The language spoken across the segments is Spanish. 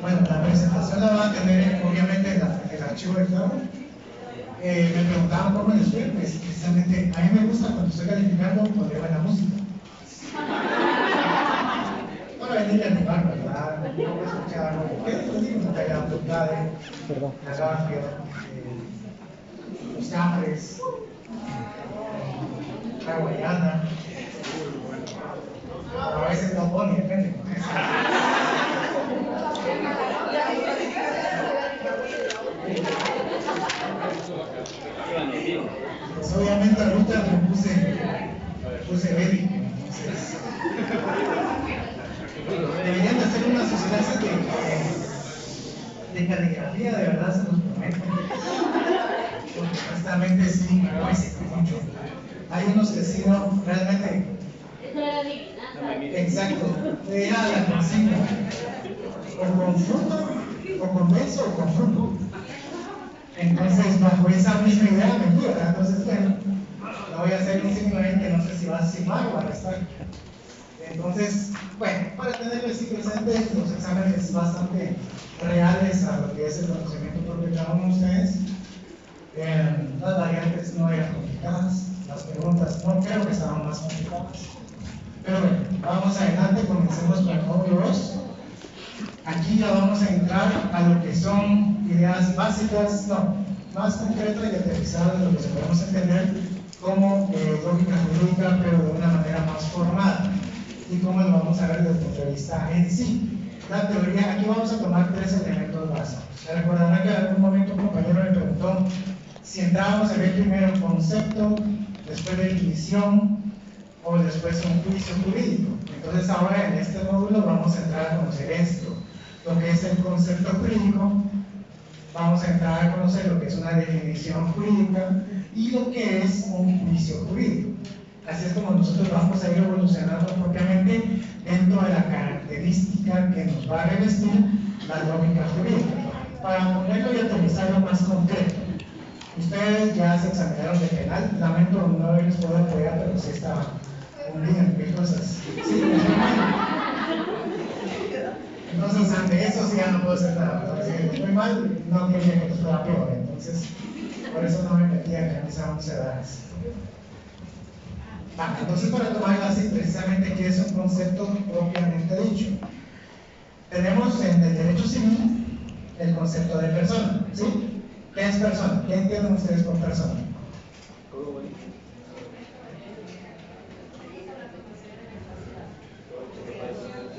Bueno, la presentación la va a tener obviamente el archivo de clave. Me preguntaban cómo les fue, pues precisamente a mí me gusta cuando estoy calificando poner buena música. Para venir a animar, ¿verdad? No escuchar algo que les digo, no te hagan Dade, la Garfio, los Cambres, la Guayana. A veces no pone, depende. Pues obviamente ahorita me puse bélico, entonces deberían de hacer unas clases de caligrafía, de verdad se los prometo, porque honestamente sí me cuesta mucho. Hay unos que sí no, realmente. Exacto, era la consigna, o con fruto, o con beso, o con fruto. Entonces, bajo esa misma idea me fui, ¿verdad? Entonces, bueno, la voy a hacer simplemente, no sé si va a sumar o a restar. Entonces, bueno, para tenerlo así presente, los exámenes bastante reales a lo que es el conocimiento propio de cada uno de ustedes. Las variantes no eran complicadas, las preguntas no creo que estaban más complicadas. Pero bueno, vamos adelante, comencemos con el módulo 2. Aquí ya vamos a entrar a lo que son ideas básicas, no, más concretas y aterrizadas de lo que se podemos entender como lógica jurídica, pero de una manera más formal. Y cómo lo vamos a ver desde el punto de vista en sí. La teoría, aquí vamos a tomar 3 elementos básicos. Se recordarán que en algún momento un compañero me preguntó si entrábamos a ver primero un concepto, después definición, o después un juicio jurídico. Entonces ahora en este módulo vamos a entrar a conocer esto, lo que es el concepto jurídico, vamos a entrar a conocer lo que es una definición jurídica y lo que es un juicio jurídico. Así es como nosotros vamos a ir evolucionando propiamente dentro de la característica que nos va a revestir la lógica jurídica. Para ponerlo y aterrizarlo más concreto, ustedes ya se examinaron de penal, lamento no haberles podido apoyar, pero sí estaba un día en mil cosas. Sí, entonces ante eso sí ya no puedo hacer nada. Si estoy mal, no quería que fuera peor, entonces por eso no me metía en esas 11 edades. Entonces para tomar así precisamente qué es un concepto propiamente dicho. Tenemos en el derecho civil el concepto de persona, ¿sí? ¿Qué es persona? ¿Qué entienden ustedes por persona?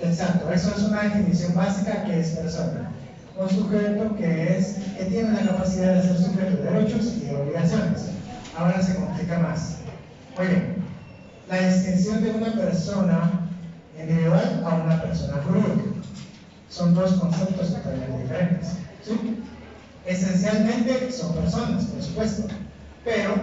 Exacto, eso es una definición básica que es persona. Un sujeto que tiene la capacidad de ser sujeto de derechos y de obligaciones. Ahora se complica más. Muy bien, la distinción de una persona individual a una persona jurídica. Son dos conceptos totalmente diferentes, ¿sí? Esencialmente son personas, por supuesto, pero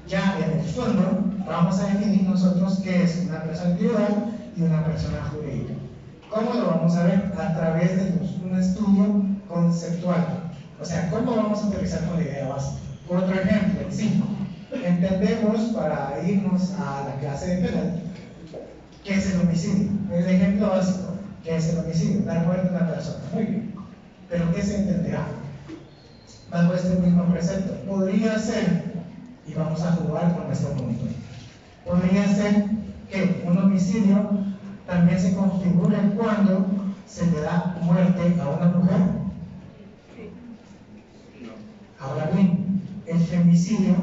ya en el fondo vamos a definir nosotros qué es una persona individual y una persona jurídica. ¿Cómo lo vamos a ver? A través de un estudio conceptual. O sea, ¿cómo vamos a aterrizar con la idea básica? Otro ejemplo, sí. Entendemos, para irnos a la clase de penal, ¿qué es el homicidio? El ejemplo básico, ¿qué es el homicidio? Dar muerte a una persona. Muy bien. ¿Pero qué se entenderá? Bajo este mismo precepto. Podría ser, y vamos a jugar con nuestro punto, podría ser que un homicidio también se configure cuando se le da muerte a una mujer. Ahora bien, el femicidio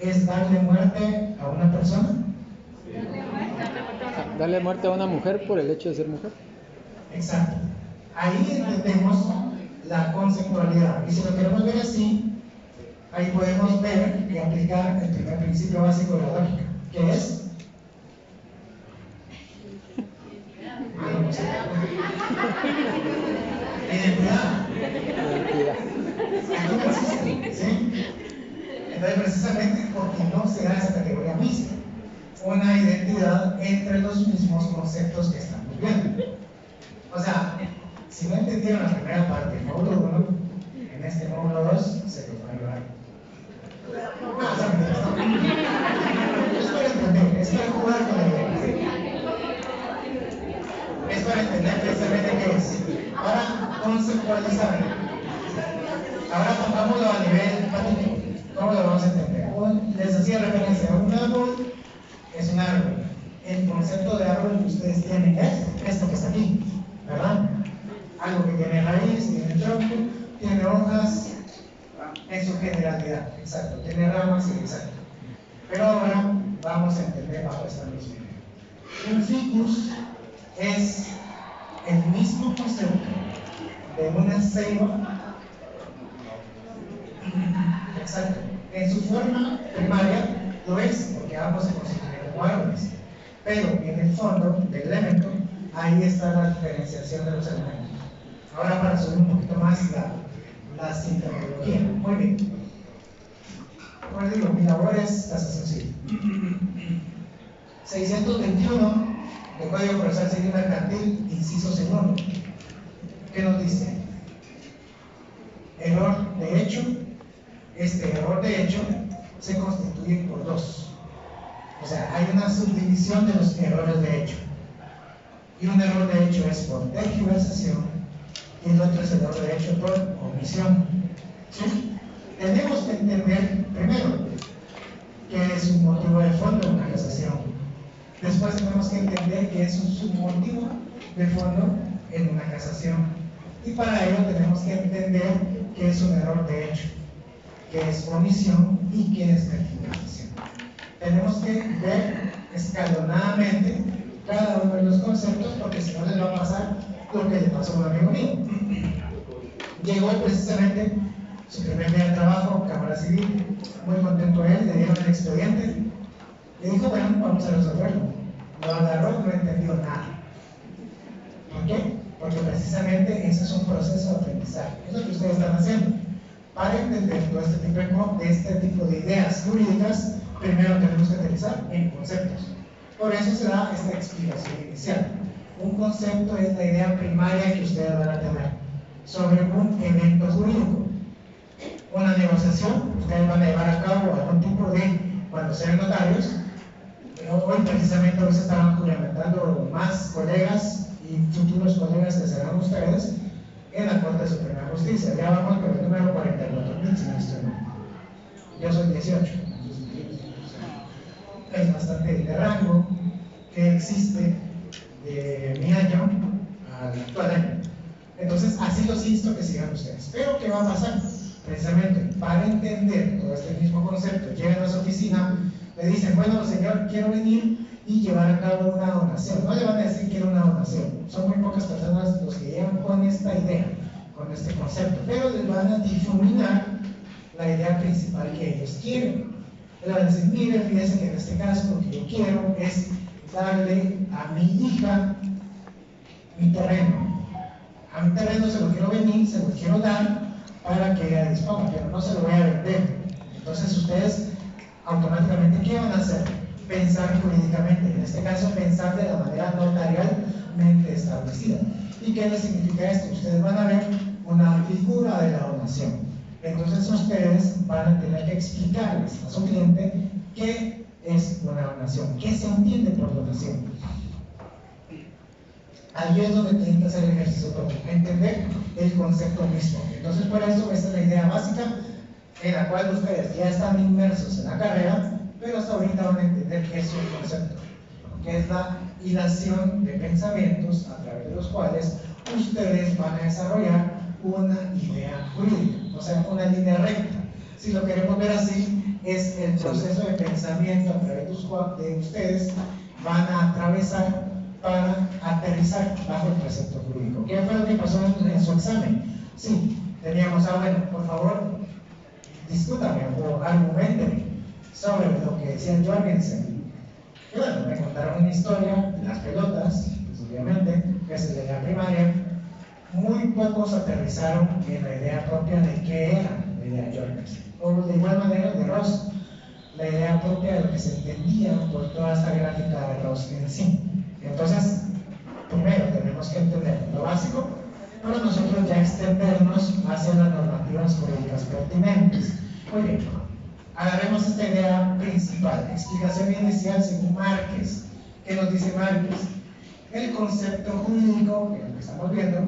es darle muerte a una persona. Darle muerte a una mujer por el hecho de ser mujer. Exacto. Ahí entendemos la conceptualidad. Y si lo queremos ver así, ahí podemos ver y aplicar el primer principio básico de la lógica, que es identidad. Aquí no existe, ¿sí? Entonces, precisamente porque no se da esa categoría misma, una identidad entre los mismos conceptos que estamos viendo. O sea, si no entendieron la primera parte del módulo 1, en este módulo 2 se los va a ayudar. No, o sea, es para entender, es para jugar con la idea. Es para entender precisamente qué es. Ahora, Pero ya saben. Ahora pongámoslo a nivel práctico. ¿Cómo lo vamos a entender? Les hacía referencia a un árbol, es un árbol. El concepto de árbol que ustedes tienen es esto que está aquí, ¿verdad? Algo que tiene raíz, tiene tronco, tiene hojas, en su generalidad, exacto, tiene ramas, exacto. Pero ahora vamos a entender bajo esta misma idea. Un ficus es el mismo concepto de una ceiba. Exacto. En su forma primaria lo es, porque ambos se constituyen como árboles. Pero en el fondo del elemento, ahí está la diferenciación de los elementos. Ahora, para subir un poquito más la sintetología. Muy bien. Como les digo, mi labor es casi sencilla. 621 de Código Procesal Civil Mercantil, inciso segundo. ¿Qué nos dice? Error de hecho. Este error de hecho se constituye por dos. O sea, hay una subdivisión de los errores de hecho. Y un error de hecho es por tergiversación y el otro es el error de hecho por omisión. ¿Sí? Tenemos que entender primero qué es un motivo de fondo en una casación. Después tenemos que entender qué es un submotivo de fondo en una casación. Y para ello tenemos que entender qué es un error de hecho, qué es omisión y qué es tergiversación. Tenemos que ver escalonadamente cada uno de los conceptos, porque si no les va a pasar lo que le pasó a un amigo mío. Llegó precisamente su primer día de trabajo, Cámara Civil, muy contento él, le dieron el expediente, le dijo, bueno, vamos a resolverlo. Lo agarró, no entendió nada. ¿Por qué? Porque precisamente ese es un proceso de aprendizaje. Es lo que ustedes están haciendo. Para entender todo este tipo de ideas jurídicas, primero tenemos que aterrizar en conceptos. Por eso se da esta explicación inicial. Un concepto es la idea primaria que ustedes van a tener sobre un evento jurídico. Una negociación, ustedes van a llevar a cabo algún tipo de, cuando sean notarios. Hoy precisamente se estaban juramentando más colegas y futuros colegas que serán ustedes en la Corte Suprema de Justicia. Ya vamos con el número 44.000, si no estoy mal. Yo soy 18. Es bastante de rango que existe de mi año al actual año. Entonces, así los insto que sigan ustedes. Pero, ¿qué va a pasar? Precisamente, para entender todo este mismo concepto, llegan a su oficina, le dicen, bueno, señor, quiero venir y llevar a cabo una donación. No le van a decir quiero una donación. Son muy pocas personas los que llegan con esta idea, con este concepto, pero les van a difuminar la idea principal que ellos quieren. Le van a decir, mire, fíjese que en este caso lo que yo quiero es darle a mi hija mi terreno. A mi terreno se lo quiero venir, se lo quiero dar para que ella disponga, pero no se lo voy a vender. Entonces ustedes automáticamente, ¿qué van a hacer? Pensar jurídicamente, en este caso pensar de la manera notarialmente establecida. ¿Y qué les significa esto? Ustedes van a ver una figura de la donación. Entonces ustedes van a tener que explicarles a su cliente qué es una donación, qué se entiende por donación. Ahí es donde tienen que hacer el ejercicio propio, entender el concepto mismo. Entonces, por eso, esta es la idea básica en la cual ustedes ya están inmersos en la carrera, pero hasta ahorita van a entender qué es un concepto, que es la hilación de pensamientos a través de los cuales ustedes van a desarrollar una idea jurídica, o sea, una línea recta. Si lo queremos ver así, es el proceso de pensamiento a través de ustedes van a atravesar para aterrizar bajo el precepto jurídico. ¿Qué fue lo que pasó en su examen? Sí, teníamos, bueno, por favor, discútame o argumenteme sobre lo que decía Jorgensen. Y bueno, me contaron una historia de las pelotas, pues, obviamente, que es de la primaria. Muy pocos aterrizaron en la idea propia de qué era la idea de Jorgensen. O de igual manera de Ross, la idea propia de lo que se entendía por toda esta gráfica de Ross en sí. Entonces, primero tenemos que entender lo básico, para nosotros ya extendernos hacia las normativas jurídicas pertinentes. Muy bien, agarremos esta idea principal, explicación inicial según Márquez. ¿Qué nos dice Márquez? El concepto jurídico, que es lo que estamos viendo,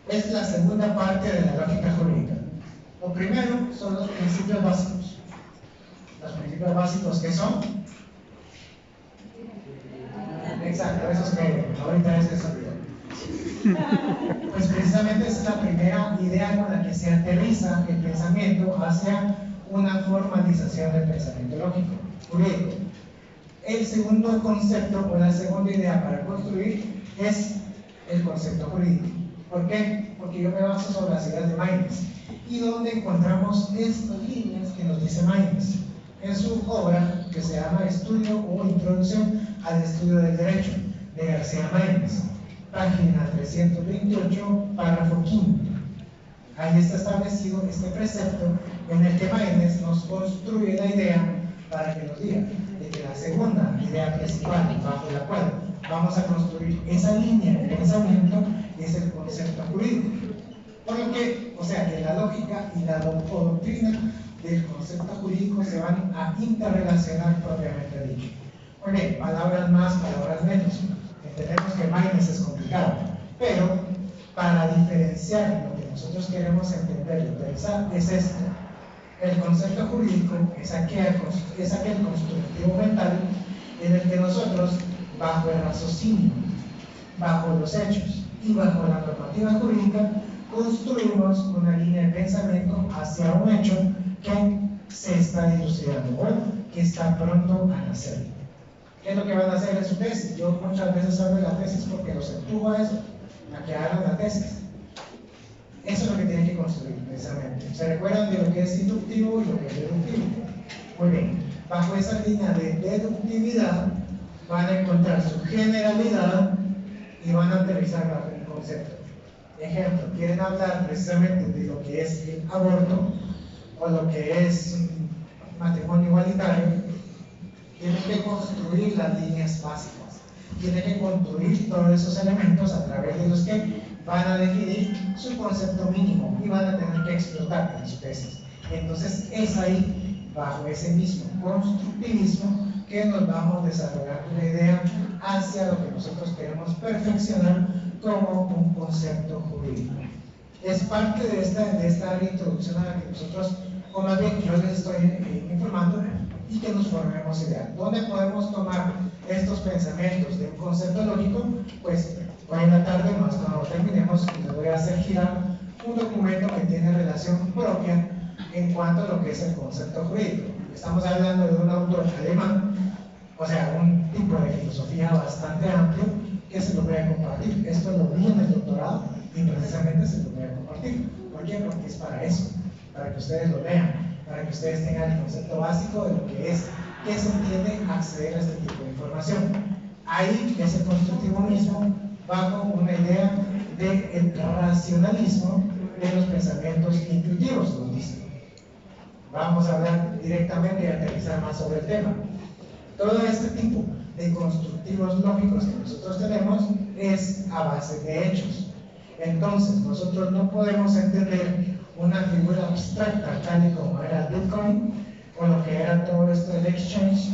Es la segunda parte de la lógica jurídica. Lo primero son los principios básicos. Los principios básicos, ¿qué son? Exacto, esos que ahorita es eso. Pues precisamente esa es la primera idea con la que se aterriza el pensamiento hacia una formalización del pensamiento lógico, jurídico. El segundo concepto o la segunda idea para construir es el concepto jurídico. ¿Por qué? Porque yo me baso sobre las ideas de Maines. ¿Y dónde encontramos estas líneas que nos dice Maines? En su obra que se llama Estudio o Introducción al Estudio del Derecho, de García Maines, página 328, párrafo 5. Ahí está establecido este precepto en el que Maines nos construye la idea para que nos diga de que la segunda idea principal bajo la cual vamos a construir esa línea de pensamiento es el concepto jurídico. Por lo que, o sea, que la lógica y la doctrina del concepto jurídico se van a interrelacionar propiamente dicho. Muy bien, palabras más, palabras menos. Entendemos que Maines es complicado, pero para diferenciar lo que nosotros queremos entender y pensar es esto. El concepto jurídico es aquel constructivo mental en el que nosotros, bajo el raciocinio, bajo los hechos y bajo la normativa jurídica, construimos una línea de pensamiento hacia un hecho que se está dilucidando o que está pronto a nacer. ¿Qué es lo que van a hacer en su tesis? Yo muchas veces hablo de la tesis porque los empujo a eso, a que hagan la tesis. Eso es lo que tienen que construir, precisamente. ¿Se recuerdan de lo que es inductivo y lo que es deductivo? Muy bien. Bajo esa línea de deductividad van a encontrar su generalidad y van a aterrizar bajo un concepto. Ejemplo, quieren hablar precisamente de lo que es el aborto o lo que es matrimonio igualitario, tienen que construir las líneas básicas, tienen que construir todos esos elementos a través de los que van a definir su concepto mínimo y van a tener que explotar en su tesis. Entonces es ahí, bajo ese mismo constructivismo, que nos vamos desarrollando la idea hacia lo que nosotros queremos perfeccionar como un concepto jurídico. Es parte de esta introducción a la que nosotros, o más bien yo les estoy informando, y que nos formemos idea. ¿Dónde podemos tomar estos pensamientos de un concepto lógico? Pues hoy en la tarde, más cuando terminemos, les voy a hacer girar un documento que tiene relación propia en cuanto a lo que es el concepto jurídico. Estamos hablando de un autor alemán, o sea, un tipo de filosofía bastante amplio que se lo voy a compartir. Esto lo vi en el doctorado y precisamente se lo voy a compartir. ¿Por qué? Porque es para eso, para que ustedes lo vean, para que ustedes tengan el concepto básico de lo que es, que se entiende acceder a este tipo de información. Ahí es el constructivismo bajo una idea del racionalismo de los pensamientos intuitivos, nos dice. Vamos a hablar directamente y aterrizar más sobre el tema. Todo este tipo de constructivos lógicos que nosotros tenemos es a base de hechos. Entonces, nosotros no podemos entender una figura abstracta tal y como era el Bitcoin o lo que era todo esto del exchange,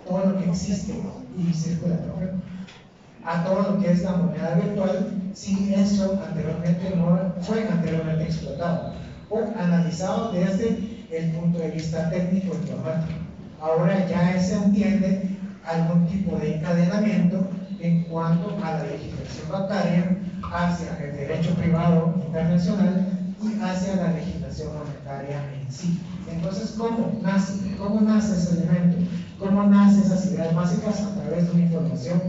todo lo que existe y circula, ¿no? A todo lo que es la moneda virtual, si eso anteriormente no fue anteriormente explotado o analizado desde el punto de vista técnico informático. Ahora ya se entiende algún tipo de encadenamiento en cuanto a la legislación bancaria hacia el derecho privado internacional y hacia la legislación monetaria en sí. Entonces, ¿cómo nace ese elemento? ¿Cómo nacen esas ideas básicas? A través de una información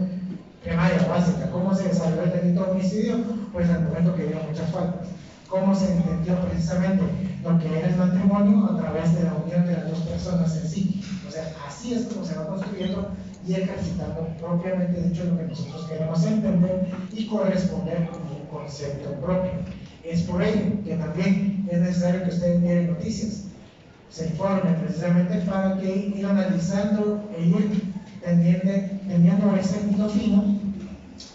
primaria, básica. ¿Cómo se desarrolló el delito de homicidio? Pues al momento que dio muchas faltas. ¿Cómo se entendió precisamente lo que era el matrimonio? A través de la unión de las dos personas en sí. O sea, así es como se va construyendo y ejercitando propiamente dicho lo que nosotros queremos entender y corresponder como un concepto propio. Es por ello que también es necesario que ustedes miren noticias, se informen precisamente para que ir analizando e ir teniendo ese hilo fino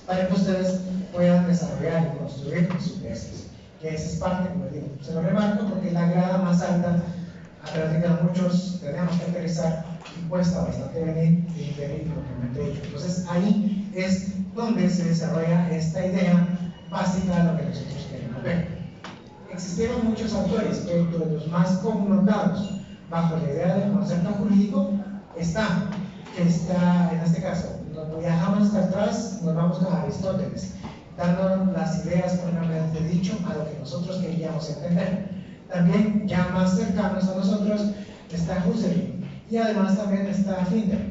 para que ustedes puedan desarrollar y construir su tesis. Que esa es parte, como digo, se lo remarco porque es la grada más alta a través de que muchos tenemos que aterrizar y cuesta bastante venir y inferir propiamente dicho. Entonces ahí es donde se desarrolla esta idea básica de lo que nosotros queremos ver. Existieron muchos autores, pero de los más connotados bajo la idea del concepto jurídico está en este caso, nos viajamos hasta atrás, nos vamos a Aristóteles, dando las ideas propiamente dicho a lo que nosotros queríamos entender. También ya más cercanos a nosotros está Husserl y además también está Finder,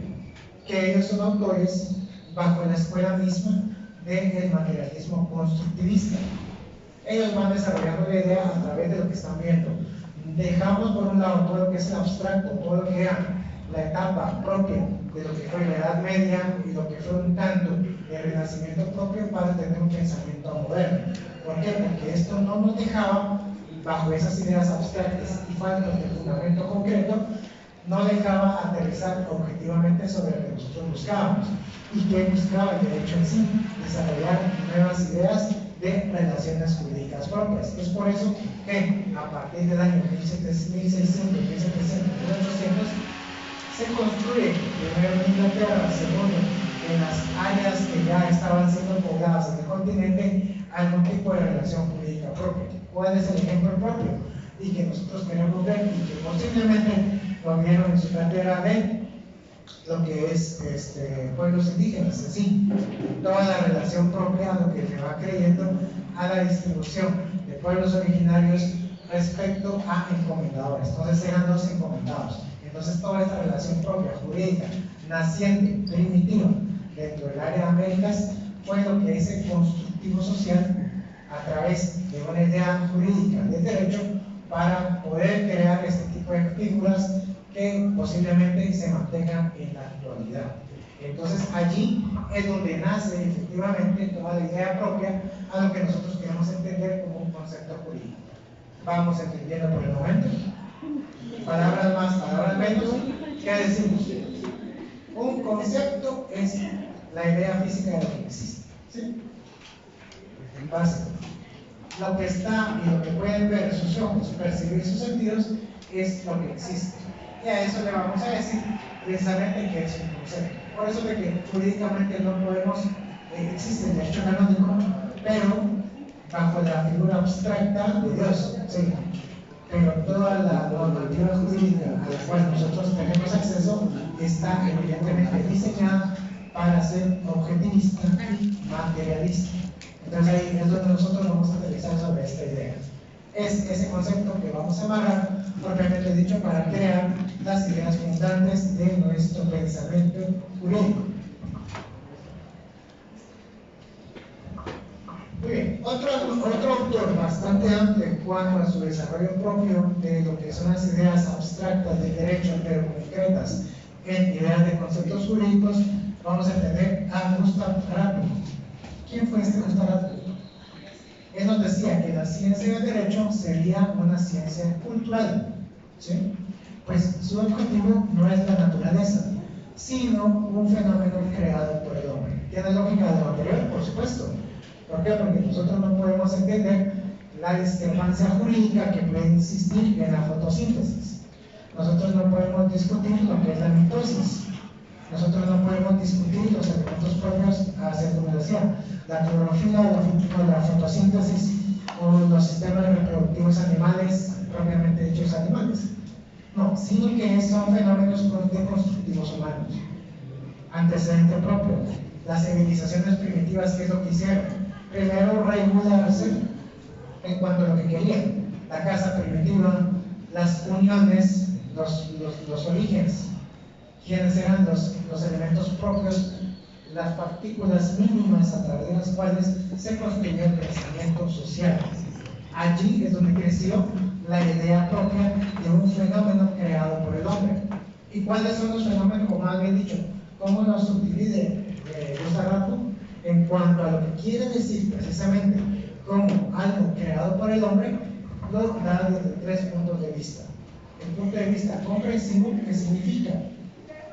que ellos son autores bajo la escuela misma del materialismo constructivista. Ellos van desarrollando la idea a través de lo que están viendo. Dejamos por un lado todo lo que es el abstracto, todo lo que era la etapa propia de lo que fue la Edad Media y lo que fue un tanto el Renacimiento propio para tener un pensamiento moderno. ¿Por qué? Porque esto no nos dejaba, bajo esas ideas abstractas y faltas de fundamento concreto, no dejaba aterrizar objetivamente sobre lo que nosotros buscábamos. ¿Y qué buscaba el derecho en sí? Desarrollar nuevas ideas de relaciones jurídicas propias. Es por eso que a partir del año 1600, 1700, 1700, 1800 se construye primero en Inglaterra, segundo en las áreas que ya estaban siendo pobladas en el continente, algún tipo de relación jurídica propia. ¿Cuál es el ejemplo propio? Y que nosotros queremos ver y que posiblemente lo vieron en su cartera de lo que es pueblos indígenas, en sí, toda la relación propia, lo que le va creyendo a la distribución de pueblos originarios respecto a encomendadores. Entonces eran dos encomendados. Entonces toda esta relación propia, jurídica, naciente, primitiva, dentro del área de Américas, fue lo que ese constructivo social, a través de una idea jurídica del derecho, para poder crear este tipo de figuras que posiblemente se mantengan en la actualidad. Entonces allí es donde nace efectivamente toda la idea propia a lo que nosotros queremos entender como un concepto jurídico. Vamos entendiendo por el momento. Palabras más, palabras menos. ¿Qué decimos? Un concepto es la idea física de lo que existe, ¿sí? Básico. Lo que está y lo que pueden ver sus ojos, percibir sus sentidos, es lo que existe. Y a eso le vamos a decir precisamente que es un concepto. Por eso de que jurídicamente no podemos, existe el derecho canónico, pero bajo la figura abstracta de Dios, ¿sí? Pero toda la normativa jurídica a la cual nosotros tenemos acceso está evidentemente diseñada para ser objetivista y materialista. Entonces ahí es donde nosotros vamos a aterrizar sobre esta idea. Es ese concepto que vamos a amarrar, propiamente dicho, para crear las ideas fundantes de nuestro pensamiento jurídico. Muy bien, otro autor bastante amplio en cuanto a su desarrollo propio de lo que son las ideas abstractas del derecho, pero concretas en ideas de conceptos jurídicos, vamos a tener a Gustav Rapp. ¿Quién fue este Gustav Rapp? Él nos decía que la ciencia del derecho sería una ciencia cultural, ¿sí? Pues su objetivo no es la naturaleza, sino un fenómeno creado por el hombre. ¿Tiene lógica de lo anterior? Por supuesto. ¿Por qué? Porque nosotros no podemos entender la discrepancia jurídica que puede existir en la fotosíntesis. Nosotros no podemos discutir lo que es la mitosis. Nosotros no podemos discutir los elementos propios, como decía, la clorofila, la fotosíntesis o los sistemas reproductivos animales, propiamente dichos animales. No, sino que son fenómenos constructivos humanos. Antecedente propio. Las civilizaciones primitivas, ¿qué es lo que hicieron? Primero regularse en cuanto a lo que querían. La casa primitiva, las uniones, los orígenes. ¿Quiénes eran los elementos propios, las partículas mínimas a través de las cuales se construyó el pensamiento social? Allí es donde creció la idea propia de un fenómeno creado por el hombre. ¿Y cuáles son los fenómenos, como más bien dicho, cómo los subdivide Gustav Rapp en cuanto a lo que quiere decir precisamente como algo creado por el hombre? Lo da desde 3 puntos de vista. El punto de vista comprensivo, que significa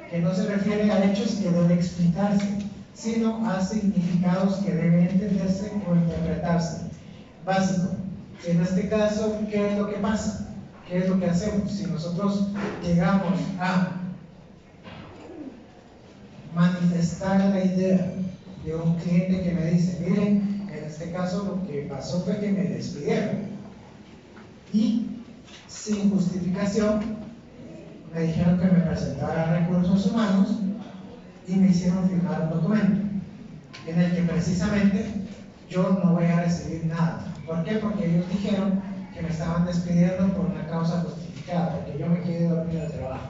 que no se refiere a hechos que deben explicarse, sino a significados que deben entenderse o interpretarse. Básico. En este caso, ¿qué es lo que pasa? ¿Qué es lo que hacemos? Si nosotros llegamos a manifestar la idea de un cliente que me dice, miren, en este caso lo que pasó fue que me despidieron y sin justificación me dijeron que me presentara a recursos humanos y me hicieron firmar un documento en el que precisamente yo no voy a recibir nada. ¿Por qué? Porque ellos dijeron que me estaban despidiendo por una causa justificada, porque yo me quedé dormido del trabajo.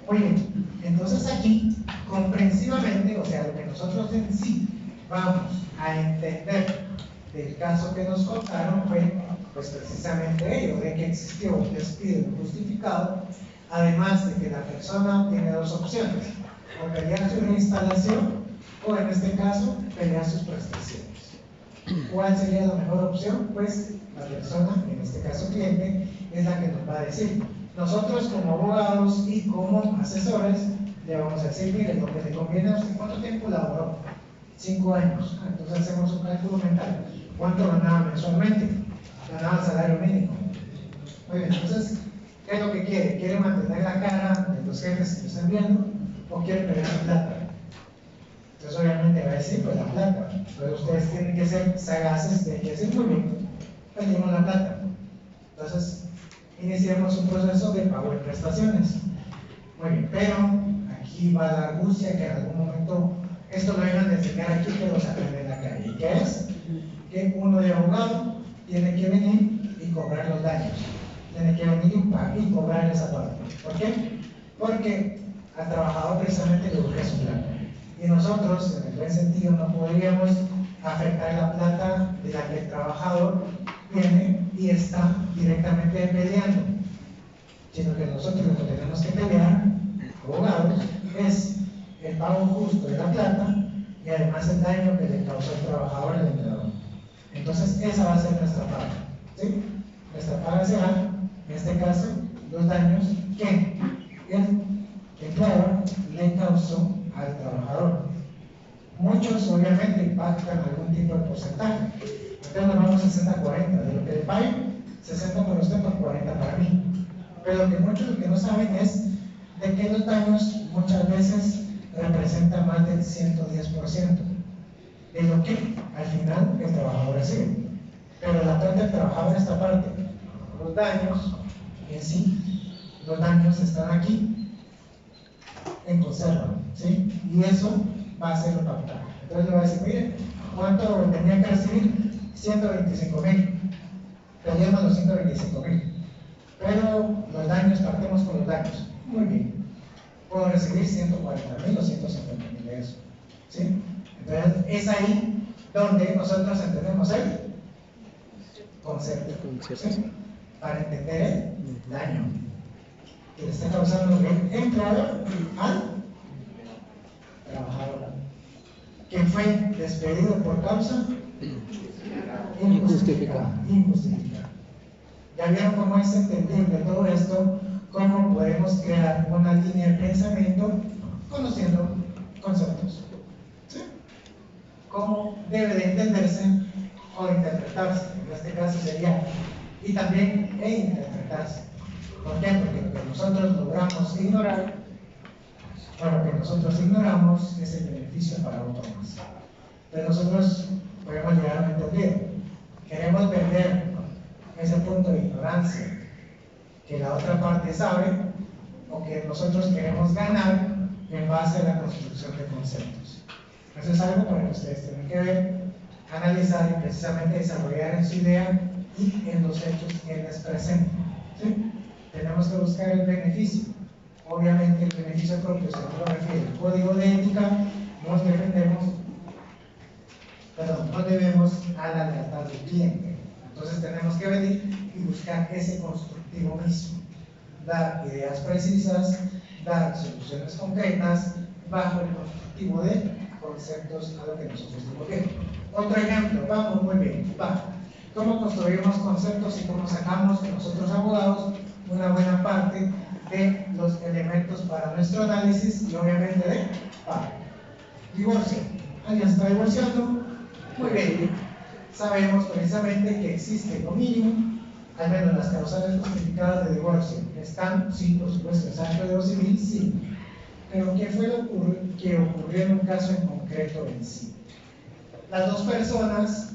Muy bien, entonces aquí, comprensivamente, o sea, lo que nosotros en sí vamos a entender del caso que nos contaron fue, pues precisamente ello, de que existió un despido injustificado, además de que la persona tiene dos opciones, o pelear su reinstalación, o en este caso, pelear sus prestaciones. ¿Cuál sería la mejor opción? Pues la persona, en este caso cliente, es la que nos va a decir. Nosotros como abogados y como asesores le vamos a decir, mire, lo que le conviene a usted, ¿cuánto tiempo laboró? 5 años. Entonces hacemos un cálculo mental. ¿Cuánto ganaba mensualmente? Ganaba el salario mínimo. Muy bien, entonces, ¿qué es lo que quiere? ¿Quiere mantener la cara de los jefes que lo están viendo o quiere perder la plata? Entonces obviamente va a decir, pues la plata. Pero ustedes tienen que ser sagaces de que decir, muy bien, perdimos la plata. Entonces, iniciamos un proceso de pago de prestaciones. Muy bien, pero aquí va la argucia que en algún momento, esto lo iban a enseñar aquí, pero se aprende en la calle. ¿Qué es? Que uno de abogado tiene que venir y cobrar los daños. Tiene que venir y cobrar esa parte. ¿Por qué? Porque al trabajador precisamente le urge su plata. Y nosotros, en el buen sentido, no podríamos afectar la plata de la que el trabajador viene y está directamente peleando, sino que nosotros lo que tenemos que pelear, abogados, es el pago justo de la plata y además el daño que le causó el trabajador al empleador. Entonces, esa va a ser nuestra paga, ¿sí? Nuestra paga será, en este caso, los daños que el empleador le causó al trabajador. Muchos obviamente impactan algún tipo de porcentaje. Entonces nos vamos 60-40, de lo que le paguen, 60 para usted, por 40 para mí. Pero lo que muchos lo que no saben es de que los daños muchas veces representan más del 110% de lo que al final el trabajador recibe. Pero la parte del trabajador en esta parte, los daños en sí, los daños están aquí en conserva, ¿sí? Y eso va a ser lo pactado. Entonces le va a decir, mire, ¿cuánto tenía que recibir? 125,000. Perdimos los 125,000. Pero los daños, partimos con los daños. Muy bien. Puedo recibir 140,000 o 150,000 de eso, ¿sí? Entonces es ahí donde nosotros entendemos el concepto, ¿sí? Para entender el daño que le está causando el empleador al trabajador, que fue despedido por causa injustificada. Ya vieron cómo es entendible todo esto, cómo podemos crear una línea de pensamiento conociendo conceptos, ¿sí? Cómo debe de entenderse o interpretarse, en este caso sería, y también interpretarse. ¿Por qué? Porque lo que nosotros logramos ignorar, o lo que nosotros ignoramos es el beneficio para otro más. Pero nosotros podemos llegar a entender, queremos vender ese punto de ignorancia que la otra parte sabe, o que nosotros queremos ganar en base a la construcción de conceptos. Eso es algo para que ustedes tienen que ver, analizar y precisamente desarrollar en su idea y en los hechos que les presenten, ¿sí? Tenemos que buscar el beneficio. Obviamente el beneficio propio, según lo refiere el código de ética, nos debemos a la lealtad del cliente. Entonces tenemos que venir y buscar ese constructivismo, dar ideas precisas, dar soluciones concretas bajo el constructivo de conceptos a lo que nosotros dimos bien. Otro ejemplo, vamos muy bien, va. ¿Cómo construimos conceptos y cómo sacamos nosotros abogados una buena parte de los elementos para nuestro análisis y obviamente de pago? Divorcio. ¿Alguien está divorciando? Muy bien. Sabemos precisamente que existe lo mínimo, al menos las causales justificadas de divorcio. ¿Están? Sí, por supuesto, es acto de Código Civil, sí. Pero ¿qué fue lo que ocurrió en un caso en concreto en sí? Las dos personas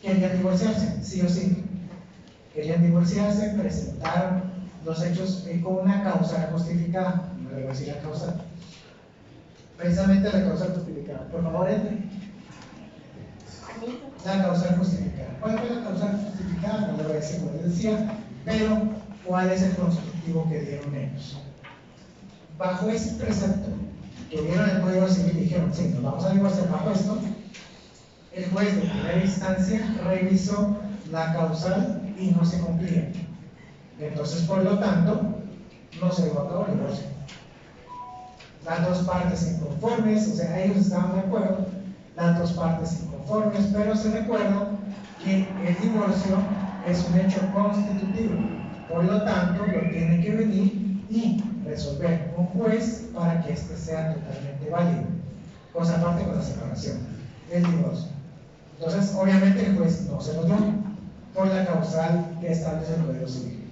querían divorciarse, sí o sí. Querían divorciarse, presentaron los hechos con una causa justificada. No le voy a decir la causa. Precisamente la causa justificada. Por favor, entre. La causa justificada. ¿Cuál fue la causa justificada? No le voy a decir, como les decía, pero ¿cuál es el constructivo que dieron ellos? Bajo ese precepto que vieron el Código Civil y dijeron, sí, nos vamos a divorciar bajo esto, el juez de primera instancia revisó la causal y no se cumplía. Entonces, por lo tanto, no se llevó a cabo el divorcio. Las dos partes inconformes, o sea, ellos estaban de acuerdo, las dos partes inconformes, pero se recuerda que el divorcio es un hecho constitutivo, por lo tanto, lo tiene que venir y resolver un juez para que éste sea totalmente válido. Cosa aparte con la separación, el divorcio. Entonces, obviamente, el juez no se lo dio por la causal que establece el Código Civil.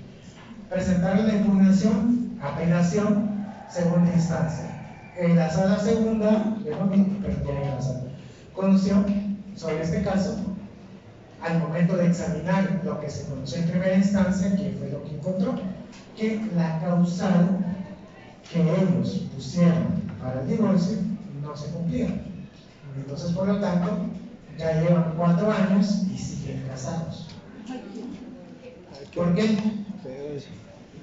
Presentaron la impugnación, apelación, segunda instancia. En la sala segunda, conoció sobre este caso, al momento de examinar lo que se conoció en primera instancia, que fue lo que encontró, que la causal que ellos pusieron para el divorcio no se cumplía. Entonces, por lo tanto, ya llevan 4 años y siguen casados. ¿Por qué?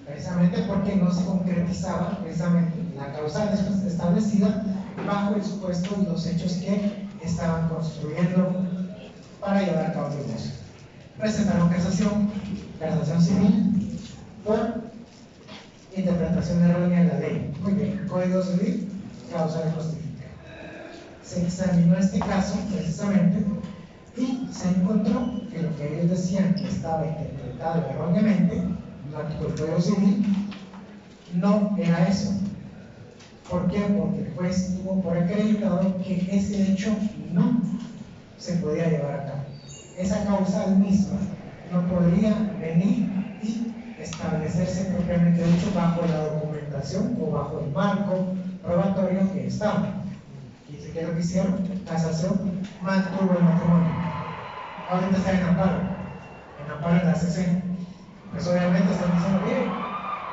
Precisamente porque no se concretizaba precisamente la causal establecida bajo el supuesto y los hechos que estaban construyendo para llevar a cabo el divorcio. Presentaron casación civil por interpretación errónea de la ley. Muy bien, Código Civil, causal justificada. Se examinó este caso precisamente y se encontró que lo que ellos decían que estaba interpretado erróneamente el Código Civil no era eso. ¿Por qué? Porque el juez tuvo por acreditado que ese hecho no se podía llevar a cabo. Esa causal misma no podría venir y establecerse propiamente dicho bajo la documentación o bajo el marco probatorio que estaba. ¿Y qué es lo que hicieron? Casación, mantuvo el matrimonio. Ahorita está en amparo en la CC. Pues obviamente están diciendo, mire,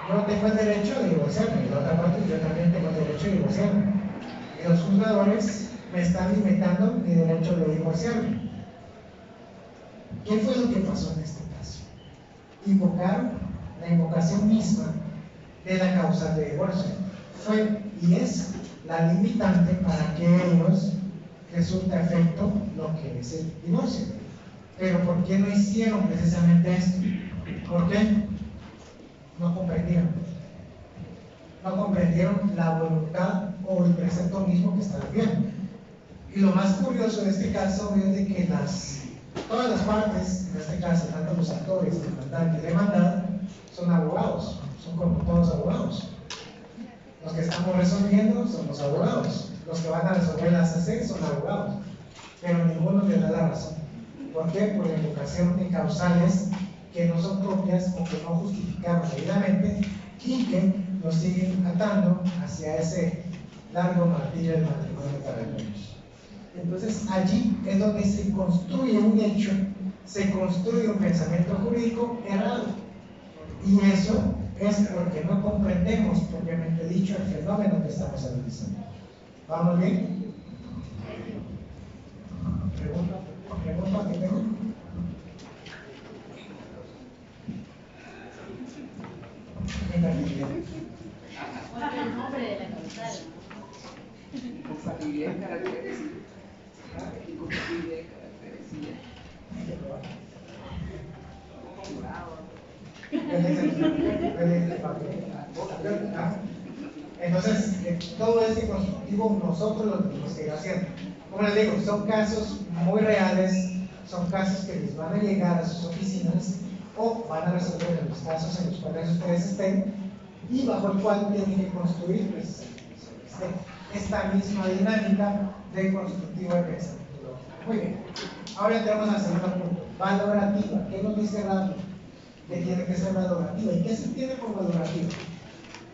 yo tengo el derecho de divorciarme, y la otra parte, yo también tengo el derecho de divorciarme. Y los juzgadores me están limitando mi derecho de divorciarme. ¿Qué fue lo que pasó en este caso? Invocaron la invocación misma de la causa de divorcio. Fue y es la limitante para que ellos resulte efecto lo que es el divorcio. Pero ¿por qué no hicieron precisamente esto? ¿Por qué? No comprendieron. No comprendieron la voluntad o el precepto mismo que estaba viendo. Y lo más curioso de este caso es de que todas las partes, en este caso, tanto los actores, demandante y demandada, son abogados, son como todos abogados. Los que estamos resolviendo son los abogados. Los que van a resolver la CC son abogados. Pero ninguno les da la razón. ¿Por qué? Por la invocación de causales que no son propias o que no justificaron debidamente y que nos siguen atando hacia ese largo martillo del matrimonio para ellos. Entonces allí es donde se construye un hecho, se construye un pensamiento jurídico errado. Y eso es porque no comprendemos propiamente dicho el fenómeno que estamos analizando. ¿Vamos bien? ¿Pregunta que tengo? ¿Cuál es el nombre de la causal? Compatibilidad de caracteres y compatibilidad de caracteres. Entonces, todo este constructivo nosotros lo tenemos que ir haciendo. Como les digo, son casos muy reales, son casos que les van a llegar a sus oficinas o van a resolver en los casos en los cuales ustedes estén y bajo el cual tienen que construir precisamente esta misma dinámica de constructivo de pensamiento. Muy bien, ahora entramos al segundo punto, valorativa. ¿Qué nos dice Rami? Que tiene que ser valorativa. ¿Y qué se entiende por valorativa?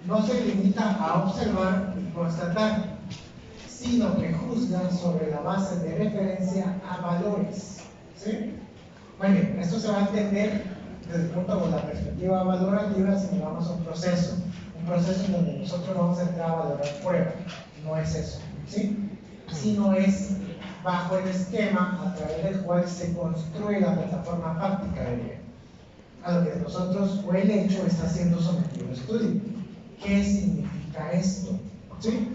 No se limita a observar y constatar, sino que juzga sobre la base de referencia a valores. ¿Sí? Muy bien, esto se va a entender desde el punto de la perspectiva valorativa si nos vamos a un proceso en donde nosotros vamos a entrar a valorar prueba. No es eso, ¿sí? Sino es bajo el esquema a través del cual se construye la plataforma fáctica de bien, a lo que nosotros o el hecho está siendo sometido a estudio. ¿Qué significa esto? ¿Sí?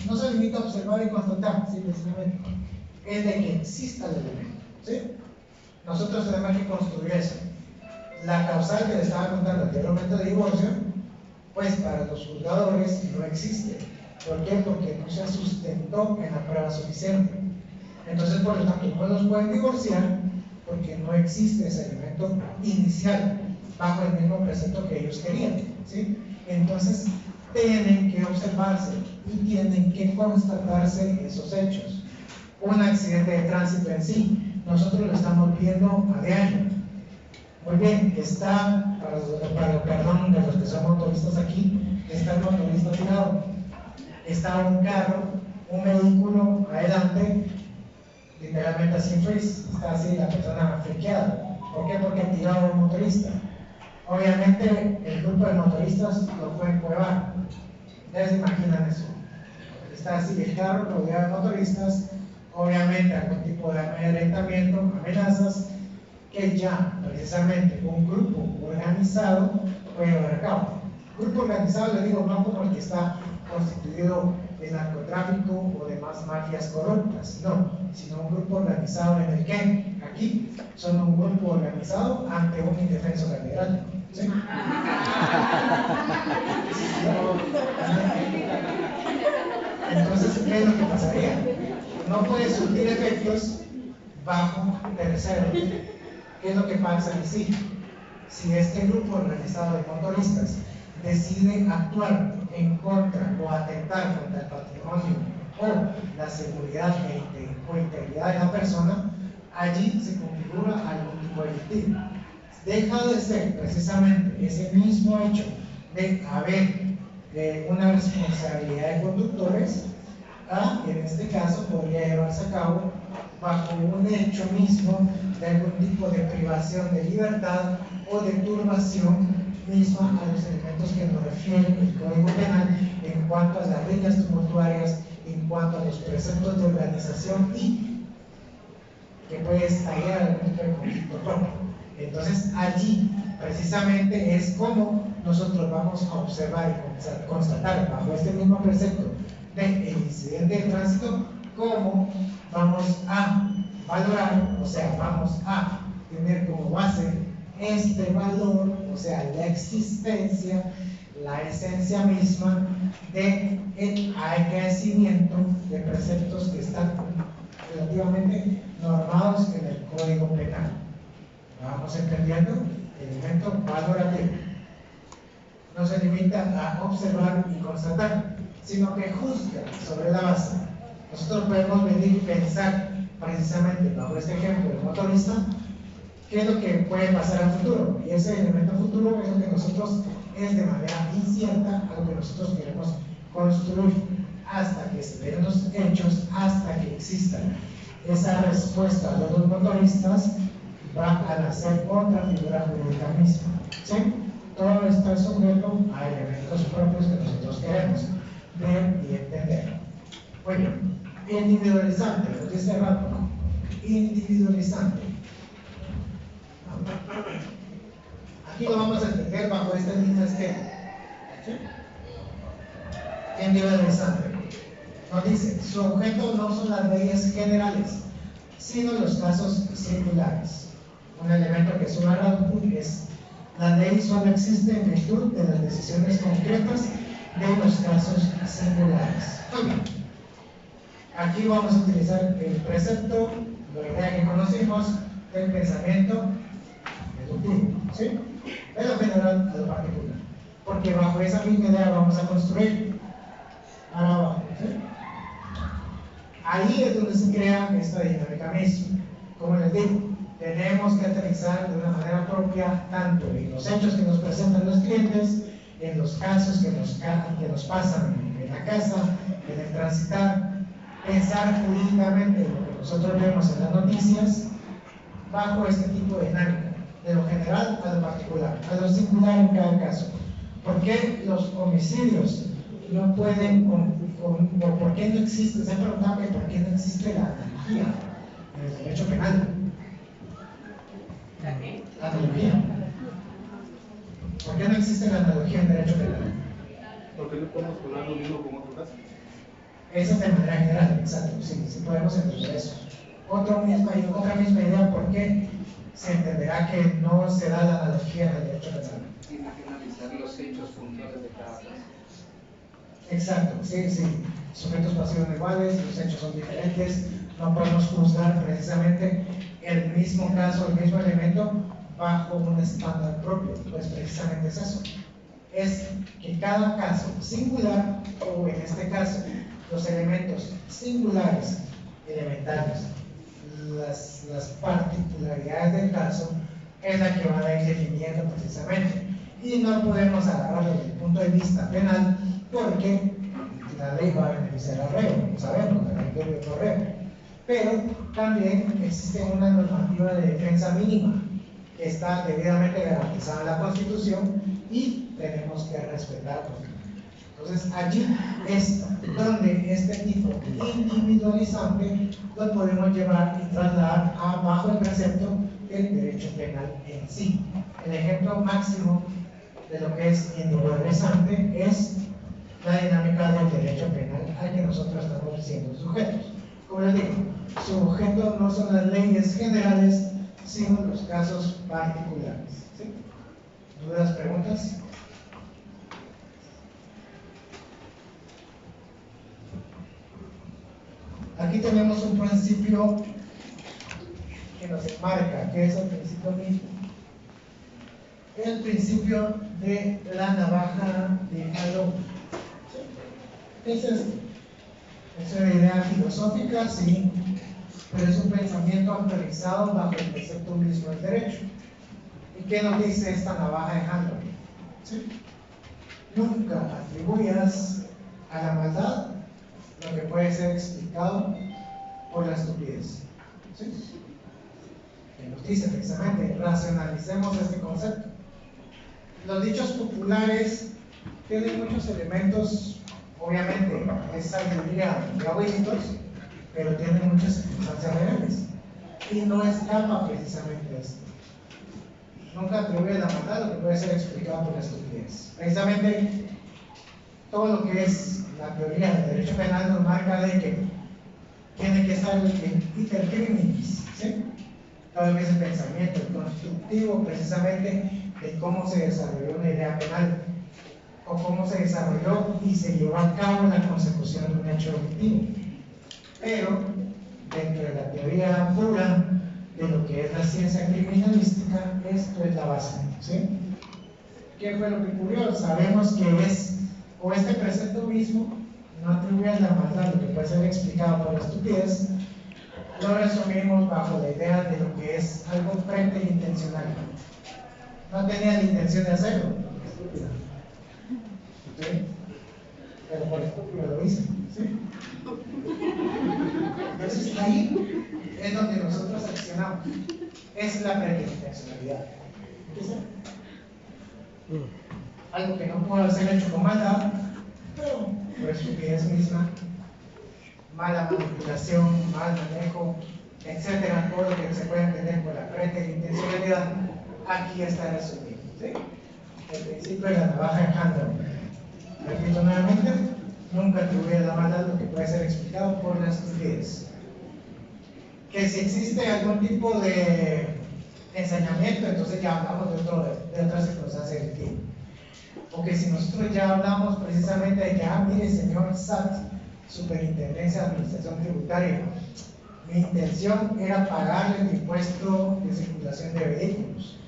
No se limita a observar y constatar, simplemente es de que exista el elemento, ¿sí? Nosotros tenemos que construir eso. La causal que les estaba contando anteriormente de divorcio, pues para los juzgadores no existe. ¿Por qué? Porque no se sustentó en la prueba suficiente. Entonces, por lo tanto, no los pueden divorciar porque no existe ese elemento inicial bajo el mismo precepto que ellos querían, ¿sí? Entonces, tienen que observarse y tienen que constatarse esos hechos. Un accidente de tránsito en sí, nosotros lo estamos viendo a diario. Muy bien, está, para el perdón de los que son motoristas aquí, está el motorista tirado, está un carro, un vehículo adelante, literalmente sin freeze, está así la persona friqueada. ¿Por qué? Porque ha tirado a un motorista. Obviamente el grupo de motoristas lo fue encuevar. Ya se imaginan eso. Está así el carro rodeado de motoristas, obviamente algún tipo de amedrentamiento, amenazas, que ya precisamente un grupo organizado puede llevar a cabo. Grupo organizado, le digo, no como el que está constituido de narcotráfico o demás mafias corruptas, no, sino un grupo organizado en el que aquí son un grupo organizado ante un indefenso catedrático. ¿Sí? Entonces, ¿qué es lo que pasaría? No puede surtir efectos bajo terceros. ¿Qué es lo que pasa en sí? Si este grupo organizado de motoristas decide actuar en contra o atentar contra el patrimonio o la seguridad o integridad de la persona, allí se configura algún tipo delictivo. Deja de ser precisamente ese mismo hecho de haber una responsabilidad de conductores, en este caso podría llevarse a cabo bajo un hecho mismo de algún tipo de privación de libertad o de turbación misma a los elementos que nos refiere el Código Penal en cuanto a las reglas tumultuarias, en cuanto a los preceptos de organización y que puede estallar algún tipo de conflicto propio. Entonces allí precisamente es como nosotros vamos a observar y constatar bajo este mismo precepto del incidente de tránsito cómo vamos a valorar, o sea, vamos a tener como base este valor, o sea, la existencia, la esencia misma de el acaecimiento de preceptos que están relativamente normados en el Código Penal. Vamos entendiendo el elemento valorativo. No se limita a observar y constatar, sino que juzga sobre la base. Nosotros podemos venir y pensar precisamente bajo este ejemplo del motorista, qué es lo que puede pasar al futuro, y ese elemento futuro es lo que nosotros es de manera incierta a lo que nosotros queremos construir hasta que se den los hechos, hasta que exista esa respuesta de los motoristas, va a nacer otra figura jurídica misma. ¿Sí? Todo está sujeto a elementos propios que nosotros queremos ver y entender. Bueno, individualizante, lo dice rato, individualizante. Aquí lo vamos a entender bajo este mismo esquema. ¿Sí? Individualizante. Nos dice, su objeto no son las leyes generales, sino los casos singulares. Un elemento que suma es la ley solo existe en virtud de las decisiones concretas de los casos singulares. Muy bien. Aquí vamos a utilizar el precepto, la idea que conocimos del pensamiento deductivo, ¿sí? De lo general a lo particular. Porque bajo esa misma idea vamos a construir ahora abajo, ¿sí? Ahí es donde se crea esta dinámica misma. Como les digo, tenemos que aterrizar de una manera propia tanto en los hechos que nos presentan los clientes, en los casos que nos pasan en la casa, en el transitar, pensar jurídicamente lo que nosotros vemos en las noticias bajo este tipo de dinámica, de lo general a lo particular, a lo singular en cada caso. ¿Por qué los homicidios no pueden, o por qué no existe, se preguntaba que por qué no existe la analogía en el derecho penal? La analogía. ¿Por qué no existe la analogía en derecho penal? Porque no podemos cobrar lo mismo con otro caso. Eso de manera general, exacto, sí, sí podemos entender eso. Otra misma idea, ¿por qué se entenderá que no se da la analogía en el derecho penal? Tiene que analizar los hechos puntuales de cada caso. Exacto, sí, sí. Sujetos pasivos no iguales, los hechos son diferentes, no podemos juzgar precisamente el mismo caso, el mismo elemento bajo un estándar propio, pues precisamente es eso. Es que cada caso singular, o en este caso, los elementos singulares, elementales, las particularidades del caso, es la que van a ir definiendo precisamente. Y no podemos agarrarlo desde el punto de vista penal, porque la ley va a beneficiar al reo, sabemos, la ley debe correr. Pero también existe una normativa de defensa mínima que está debidamente garantizada en la Constitución y tenemos que respetarlo. Entonces, allí es donde este tipo individualizante lo podemos llevar y trasladar bajo el precepto del derecho penal en sí. El ejemplo máximo de lo que es individualizante es la dinámica del derecho penal al que nosotros estamos siendo sujetos. Como les digo, sujetos no son las leyes generales, sino los casos particulares. ¿Sí? ¿Dudas, preguntas? Aquí tenemos un principio que nos enmarca, que es el principio mismo. El principio de la navaja de Jalón. ¿Qué es esto? Es una idea filosófica, sí, pero es un pensamiento actualizado bajo el precepto mismo del derecho. ¿Y qué nos dice esta navaja de Jalón? ¿Sí? Nunca atribuyas a la maldad lo que puede ser explicado por la estupidez. ¿Sí? Que nos dice precisamente, racionalicemos este concepto. Los dichos populares tienen muchos elementos, obviamente, es sabiduría de abuelitos, pero tienen muchas circunstancias reales. Y no escapa precisamente esto. Nunca atribuye la maldad lo que puede ser explicado por la estupidez. Precisamente, todo lo que es la teoría del derecho penal nos marca de que tiene que estar el iter criminis, ¿sí? Todo lo que es el pensamiento, el constructivo precisamente de cómo se desarrolló una idea penal o cómo se desarrolló y se llevó a cabo la consecución de un hecho objetivo. Pero dentro de la teoría pura de lo que es la ciencia criminalística, esto es la base, ¿sí? ¿Qué fue lo que ocurrió? Sabemos que es, o este precepto mismo, no atribuye la maldad lo que puede ser explicado por la estupidez, lo resumimos bajo la idea de lo que es algo preterintencional. No tenía la intención de hacerlo, ¿sí? Pero por estúpido lo hice, ¿sí? Entonces ahí es donde nosotros accionamos. Es la preterintencionalidad. ¿Sí? Algo que no puede ser hecho con maldad, pero por estupidez misma, mala manipulación, mal manejo, etcétera, todo lo que se puede entender por la preterintencionalidad, aquí está resumido, ¿sí? El principio de la navaja de Handel. Repito nuevamente, nunca atribuye la maldad lo que puede ser explicado por la estupidez. Que si existe algún tipo de ensañamiento, entonces ya hablamos de otras circunstancias del tiempo. O que si nosotros ya hablamos precisamente de que, mire, señor SAT, Superintendencia de Administración Tributaria, mi intención era pagarle el impuesto de circulación de vehículos,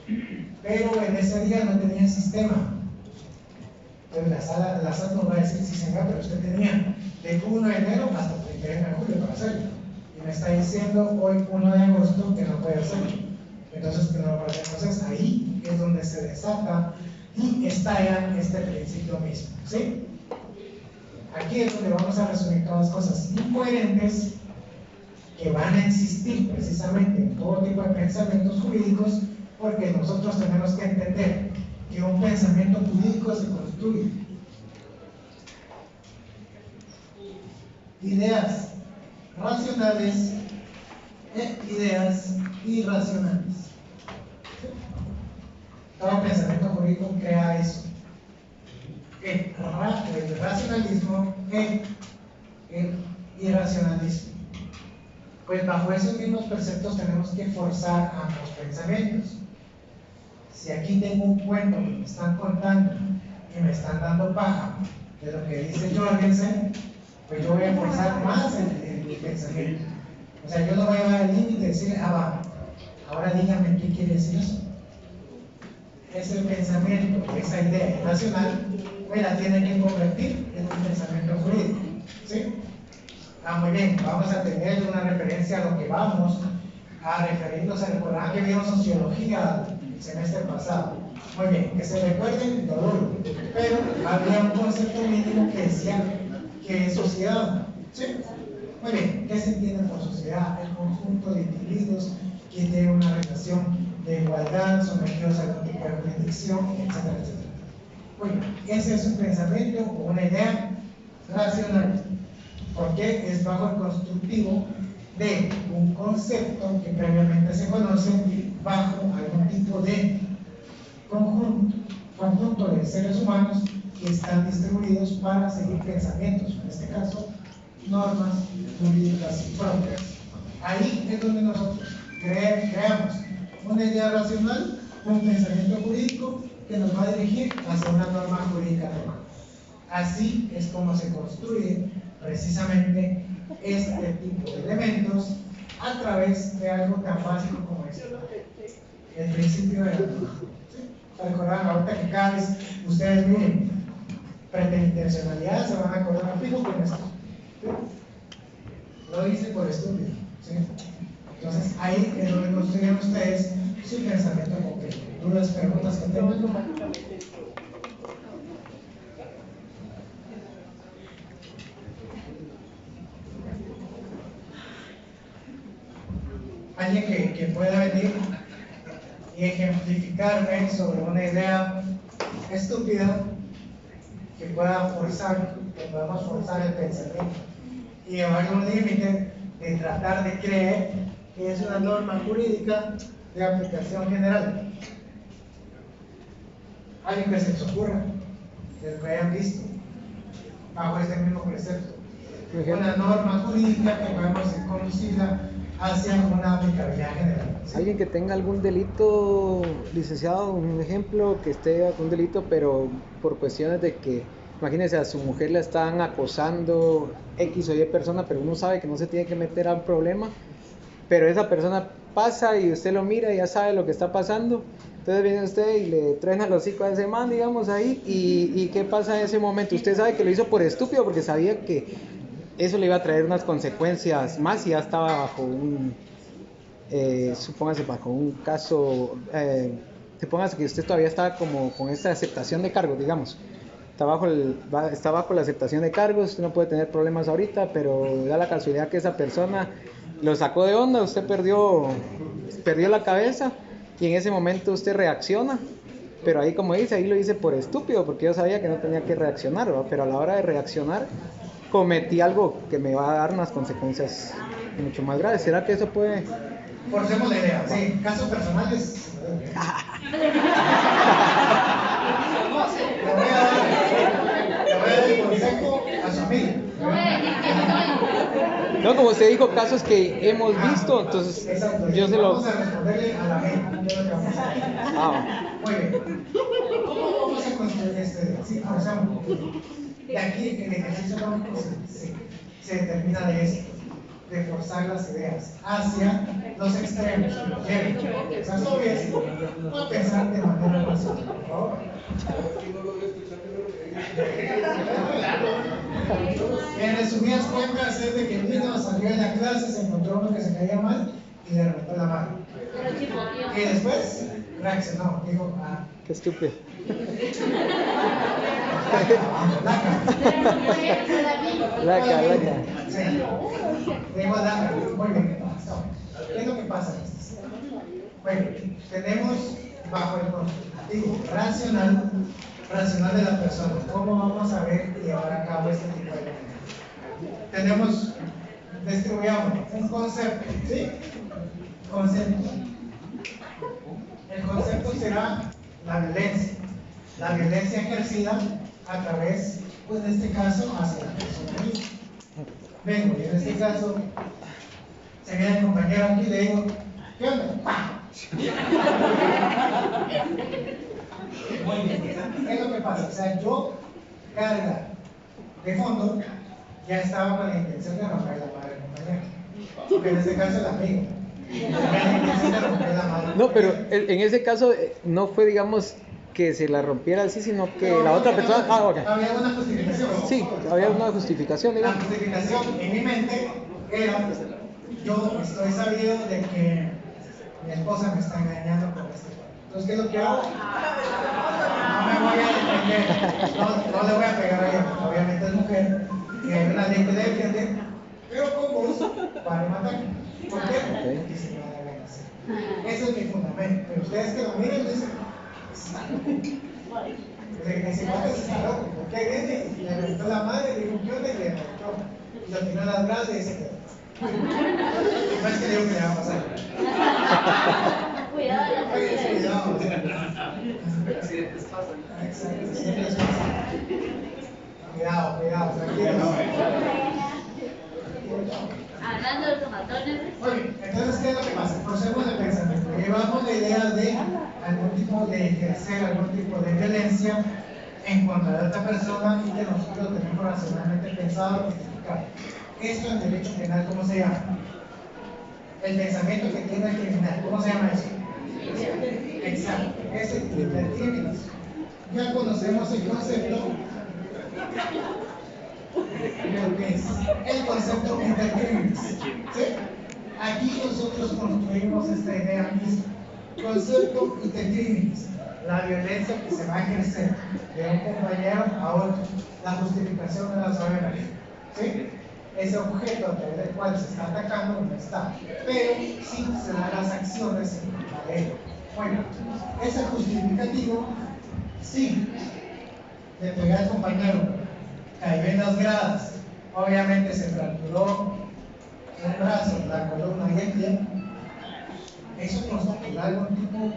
pero en ese día no tenía sistema. Entonces la SAT nos va a decir, sí señor, pero usted tenía de 1 de enero hasta 31 de julio para hacerlo. Y me está diciendo hoy 1 de agosto que no puede hacerlo. Entonces ahí es donde se desata y estalla este principio mismo, ¿sí? Aquí es donde vamos a resumir todas las cosas incoherentes que van a existir precisamente en todo tipo de pensamientos jurídicos, porque nosotros tenemos que entender que un pensamiento jurídico se construye. Ideas racionales e ideas irracionales. Todo pensamiento jurídico crea eso. El racionalismo e el irracionalismo. Pues bajo esos mismos preceptos tenemos que forzar ambos pensamientos. Si aquí tengo un cuento que me están contando y me están dando paja de lo que dice Jorgensen, pues yo voy a forzar más el pensamiento. O sea, yo no voy a llevar al límite y decirle, va, ahora dígame qué quiere decir eso. Ese pensamiento, esa idea irracional, me la tiene que convertir en un pensamiento jurídico. ¿Sí? Muy bien, vamos a tener una referencia a lo que vamos a referirnos a recordar que vimos sociología el semestre pasado. Muy bien, que se recuerden lo duro, pero había un concepto mínimo que decía que es sociedad. ¿Sí? Muy bien, ¿qué se entiende por sociedad? El conjunto de individuos que tienen una relación de igualdad, sometidos a algún tipo de jurisdicción, etcétera, etcétera. Bueno, ese es un pensamiento o una idea racional, porque es bajo el constructivo de un concepto que previamente se conoce bajo algún tipo de conjunto de seres humanos que están distribuidos para seguir pensamientos, en este caso, normas jurídicas propias. Ahí es donde nosotros creamos una idea racional, un pensamiento jurídico que nos va a dirigir hacia una norma jurídica normal. Así es como se construye precisamente este tipo de elementos a través de algo tan básico como esto, el principio de la norma. ¿Sí? Recordar ahorita que cada vez ustedes miren preterintencionalidad, se van a acordar fijo con esto. ¿Sí? Lo hice por estúpido. ¿Sí? Entonces ahí es donde construyen ustedes su pensamiento concreto. ¿Dudas, preguntas que tengan? Alguien que pueda venir y ejemplificarme sobre una idea estúpida que pueda forzar, que podamos forzar el pensamiento y llevarlo a un límite de tratar de creer que es una norma jurídica de aplicación general. Alguien que se les ocurra, que lo hayan visto bajo este mismo precepto, una norma jurídica que podemos conducirla hacia una aplicabilidad general. ¿Sí? Alguien que tenga algún delito, licenciado, un ejemplo, que esté con un delito, pero por cuestiones de que, imagínense, a su mujer la están acosando X o Y persona, pero uno sabe que no se tiene que meter a un problema, pero esa persona pasa y usted lo mira y ya sabe lo que está pasando. Entonces viene usted y le truena el hocico a ese man, digamos, ahí, y ¿qué pasa en ese momento? Usted sabe que lo hizo por estúpido porque sabía que eso le iba a traer unas consecuencias más y ya estaba bajo un, supóngase, bajo un caso, supóngase que usted todavía está como con esta aceptación de cargos, digamos. Está bajo la aceptación de cargos, usted no puede tener problemas ahorita, pero da la casualidad que esa persona lo sacó de onda, usted perdió la cabeza y en ese momento usted reacciona, pero ahí, como dice, ahí lo hice por estúpido porque yo sabía que no tenía que reaccionar, ¿verdad? Pero a la hora de reaccionar cometí algo que me va a dar unas consecuencias mucho más graves. ¿Será que eso puede...? Forcemos la idea, sí, casos personales. Le voy a dar el consejo a su amigo. No voy a decir que estoy. No, como usted dijo, casos que hemos visto, entonces Exacto, yo se lo... vamos a responderle a la mente, ¿qué es lo que vamos a hacer? Muy bien. ¿Cómo vamos a construir este? Sí, forzamos. Y aquí el ejercicio lógico se determina de esto, de forzar las ideas hacia los extremos. Esas obvias, o pensar de manera racional, por favor. En resumidas cuentas es de que el niño salió de la clase, se encontró uno que se caía mal y le levantó la mano. Y después reaccionó, dijo, Qué estúpido. Laca. Sí. Digo laca. Muy bien. ¿Qué es lo que pasa? Bueno, tenemos bajo el constitutivo racional de la persona. ¿Cómo vamos a ver y llevar a cabo este tipo de elementos? Tenemos, distribuyamos un concepto, ¿sí? Concepto. El concepto será la violencia ejercida a través, pues en este caso, hacia la persona misma. Vengo, y en este caso, se viene el compañero aquí y le digo, ¿qué onda? Muy bien, ¿qué es lo que pasa? O sea, yo, carga de fondo, ya estaba con la intención de romper la madre del compañero. Porque en este caso el amigo. No, pero en ese caso no fue, digamos, que se la rompiera así, sino que la otra persona... Ah, ok. Había una justificación. Sí, había una justificación, La digamos. justificación en mi mente era, yo estoy sabido de que mi esposa me está engañando con este cuento. Entonces, ¿qué es lo que hago? No me voy a defender, no le voy a pegar a ella, obviamente es mujer, y hay una ley que le defiende, pero con vos para matar. ¿Por qué? Porque se me da la gana hacer. Ese es mi fundamento. Pero ustedes que lo miren dicen, está loco. Ese cuate está loco. ¿Por qué viene? Y le reventó la madre, le dijo, ¿qué onda? Y le reventó. Y lo tiró a las brazos y se quedó. No es que le digo que le va a pasar. Cuidado de la Cuidado. Accidentes pasan. Exacto, siempre les pasa. Cuidado, tranquilos. Hablando de tomatones. Oye, entonces, ¿qué es lo que pasa? Procedemos de pensamiento. Llevamos la idea de algún tipo de ejercer algún tipo de violencia en contra de otra persona y que nosotros tenemos racionalmente pensado justificar. Esto en derecho penal, ¿cómo se llama? El pensamiento que tiene el criminal, ¿cómo se llama eso? Exacto, es el intercriminis. Ya conocemos el concepto. Lo que es el concepto intercriminis. ¿Sí? Aquí nosotros construimos esta idea misma. Concepto intercriminis. La violencia que se va a ejercer de un compañero a otro. La justificación no la sabemos. ¿Sí? Ese objeto a través del cual se está atacando no está. Pero sí se dan las acciones en contra de él. Bueno, ese justificativo, sí, le pegué al compañero, cayó en las gradas, obviamente se fracturó el brazo, la columna y el pie. Eso constituirá algún tipo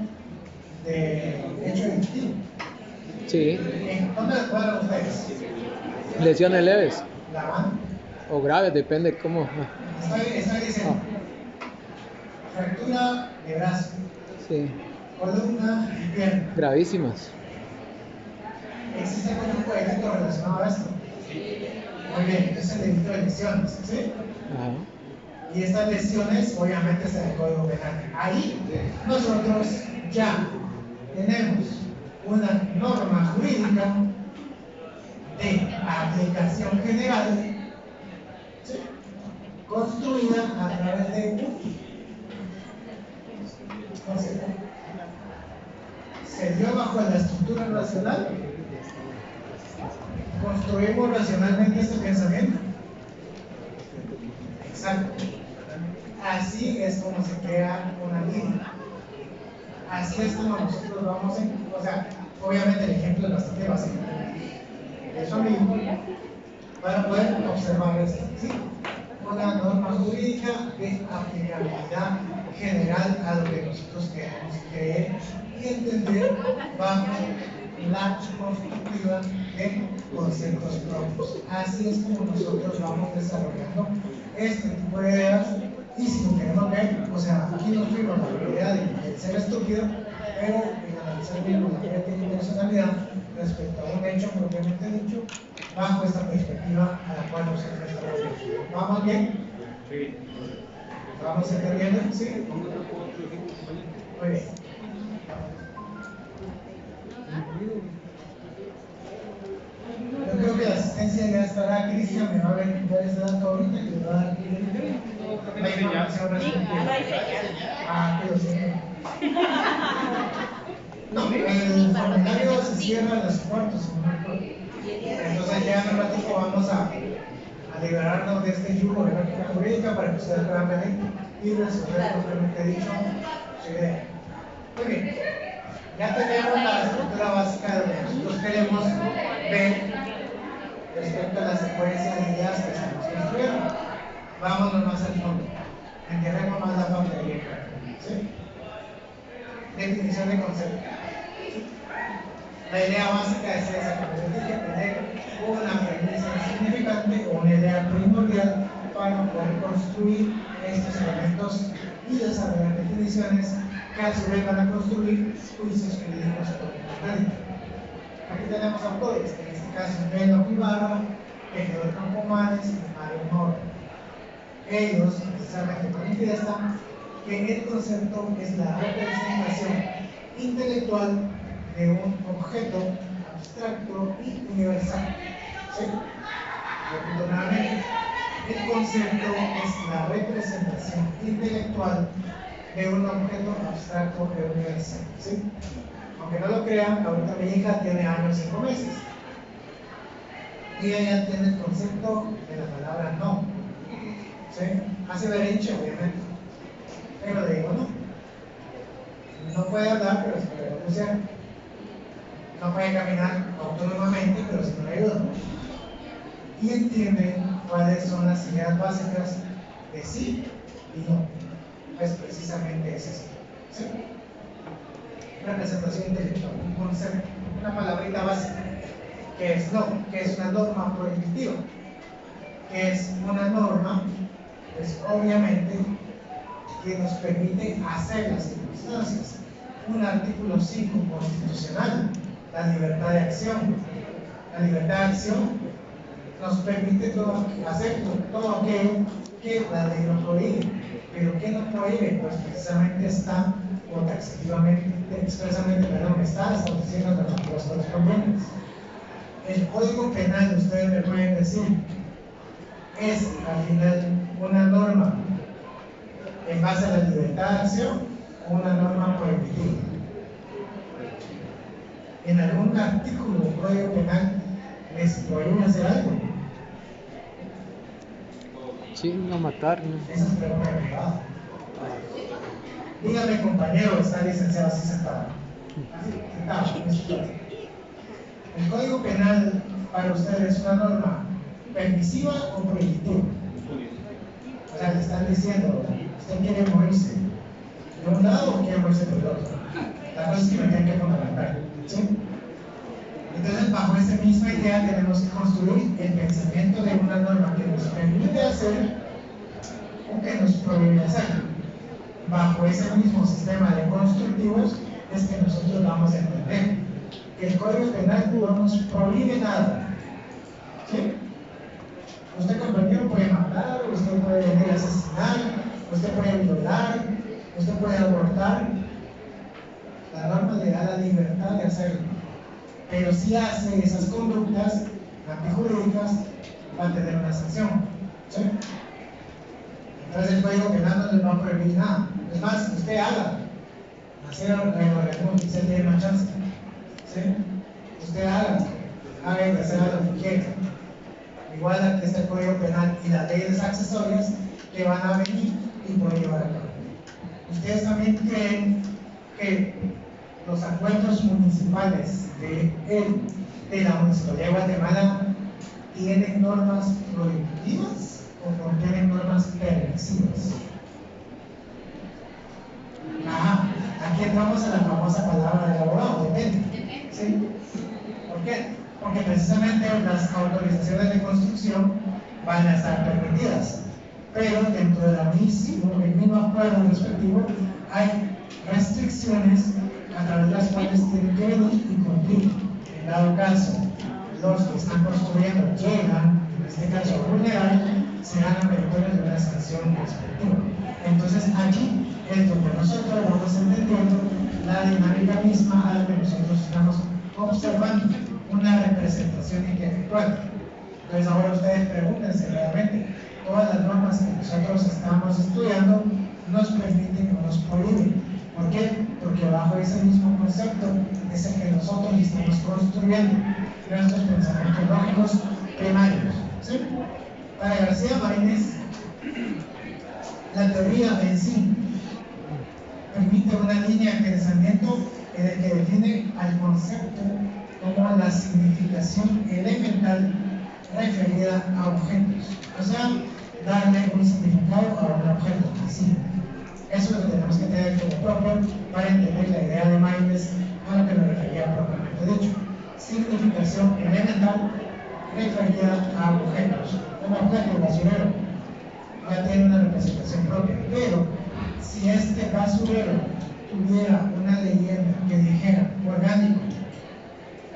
de hecho delictivo. Sí. ¿En dónde lo cuadran ustedes? Lesiones leves La mano. o graves, depende cómo. Estoy diciendo. Fractura de brazo, Sí, columna y pierna. gravísimas. ¿Existe algún tipo de delito relacionado a esto? Muy bien, es el delito de lesiones, ¿sí? Ajá. Y estas lesiones obviamente se del Código Penal. Ahí nosotros ya tenemos una norma jurídica de aplicación general, ¿sí?, construida a través de un concepto. Se dio bajo la estructura racional. Construimos racionalmente este pensamiento. Exacto. Así es como se crea una línea. Así es como nosotros vamos en, o sea, obviamente el ejemplo es bastante básico. Eso mismo, para poder observar esto, ¿sí? Una norma jurídica de aplicabilidad general a lo que nosotros queremos creer y entender bajo la constructiva de conceptos propios. Así es como nosotros vamos desarrollando este tipo de ideas. Y si lo queremos ver, o sea, aquí nos fuimos a la idea de ser estúpido, pero en analizar bien la propia intencionalidad respecto a un hecho propiamente dicho, bajo esta perspectiva a la cual nosotros estamos viendo. ¿Vamos bien? Sí. ¿Vamos entendiendo? ¿Sí? Muy bien. Yo creo que la asistencia ya estará. Cristian me va a verificar ese dato ahorita que le va a dar la información respectiva. Ah, pero sí. No, el formulario se cierra a las 4, si no me acuerdo. Entonces ya en un ratito vamos a liberarnos de este yugo de lógica jurídica para que ustedes puedan venir y resolver propiamente dicho su idea. Muy bien, ya tenemos la estructura básica de lo que nosotros queremos ver respecto a la secuencia de ideas que estamos construyendo. Vámonos más al fondo, entendemos más la parte de ¿sí? Definición de concepto. La idea básica es esa, que les dije, tener una premisa significante o una idea primordial para poder construir estos elementos y desarrollar definiciones que a su vez van a construir juicios jurídicos complementarios. Aquí tenemos autores, en este caso Enoch Ibarra, Tejedor Campomanes y Mario Moro. Ellos precisamente manifiestan que el concepto es la representación intelectual de un objeto abstracto y universal. ¿Sí? Repito nuevamente, el concepto es la representación intelectual de un objeto abstracto y universal. ¿Sí? Aunque no lo crean, ahorita mi hija tiene años y 5 meses. Y ella tiene el concepto de la palabra no. ¿Sí? Hace berrinche, obviamente. Pero le digo no. No puede hablar, pero se puede balbucear. No puede caminar autónomamente, pero si no ayuda. Y entienden cuáles son las ideas básicas de sí y no. Pues precisamente es eso. ¿Sí? Representación intelectual, un concepto, una palabrita básica, que es no, que es una norma prohibitiva, que es una norma, pues obviamente, que nos permite hacer las circunstancias. Un artículo 5 constitucional, la libertad de acción. La libertad de acción nos permite hacer todo aquello que la ley no prohíbe. Pero ¿qué no prohíbe? Pues precisamente está, o taxativamente, expresamente, está estableciendo los correspondientes. El Código Penal, ustedes me pueden decir, es al final una norma en base a la libertad de acción o una norma prohibitiva. En algún artículo del Código Penal les prohíben hacer algo. Sí, no matar, ¿no? Esa es pregunta de privado. Dígame, compañero, está licenciado así sentado. Así, sentado. ¿El Código Penal para ustedes es una norma permisiva o prohibitiva? O sea, le están diciendo, ¿usted quiere morirse de un lado o quiere morirse del otro? La cosa es que me tienen que fundamentar. ¿Sí? Entonces, bajo esa misma idea tenemos que construir el pensamiento de una norma que nos permite hacer o que nos prohíbe hacer. Bajo ese mismo sistema de constructivos es que nosotros vamos a entender que el Código Penal no nos prohíbe nada. ¿Sí? Usted, compañero, puede matar, usted puede venir a asesinar, usted puede violar, usted puede abortar. La norma le da la libertad de hacerlo. Pero si hace esas conductas antijurídicas, va a tener una sanción. ¿Sí? Entonces el Código Penal no les va a prohibir nada. Es más, usted haga. Nacieron en se tiene una chance. ¿Sí? Usted haga y hacer lo que quiera. Igual aquí está el Código Penal y las leyes accesorias que van a venir y pueden llevar a cabo. ¿Ustedes también creen que los acuerdos municipales de la Municipalidad de Guatemala tienen normas prohibitivas o contienen normas permisivas? Ajá, aquí entramos a la famosa palabra del abogado, depende. ¿Sí? ¿Por qué? Porque precisamente las autorizaciones de construcción van a estar permitidas, pero dentro del mismo acuerdo respectivo hay restricciones a través de las cuales tienen que venir y cumplir. En dado caso, los que están construyendo llegan, en este caso a vulnerar, serán meritorios de una sanción respectiva. Entonces aquí es donde nosotros vamos entendiendo la dinámica misma a la que nosotros estamos observando, una representación intelectual. Entonces ahora ustedes pregúntense realmente, todas las normas que nosotros estamos estudiando nos permiten o nos prohíben. ¿Por qué? porque bajo ese mismo concepto es el que nosotros estamos construyendo nuestros pensamientos lógicos primarios. ¿Sí? Para García Márquez, la teoría en sí permite una línea de pensamiento en el que define al concepto como la significación elemental referida a objetos, o sea, darle un significado a un objeto así. Eso es lo que tenemos que tener como propio para entender la idea de Márquez a lo que me refería propiamente dicho. Significación elemental referida a objetos. Un objeto basurero ya tiene una representación propia, pero si este basurero tuviera una leyenda que dijera orgánico,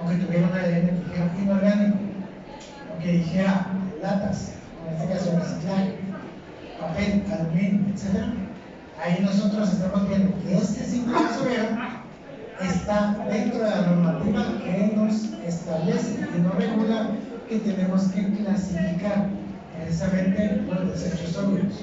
o que tuviera una leyenda que dijera inorgánico, o que dijera latas, en este caso reciclaje, papel, aluminio, etc., ahí nosotros estamos viendo que este simple basurero está dentro de la normativa que nos establece y nos regula que tenemos que clasificar precisamente los desechos sólidos.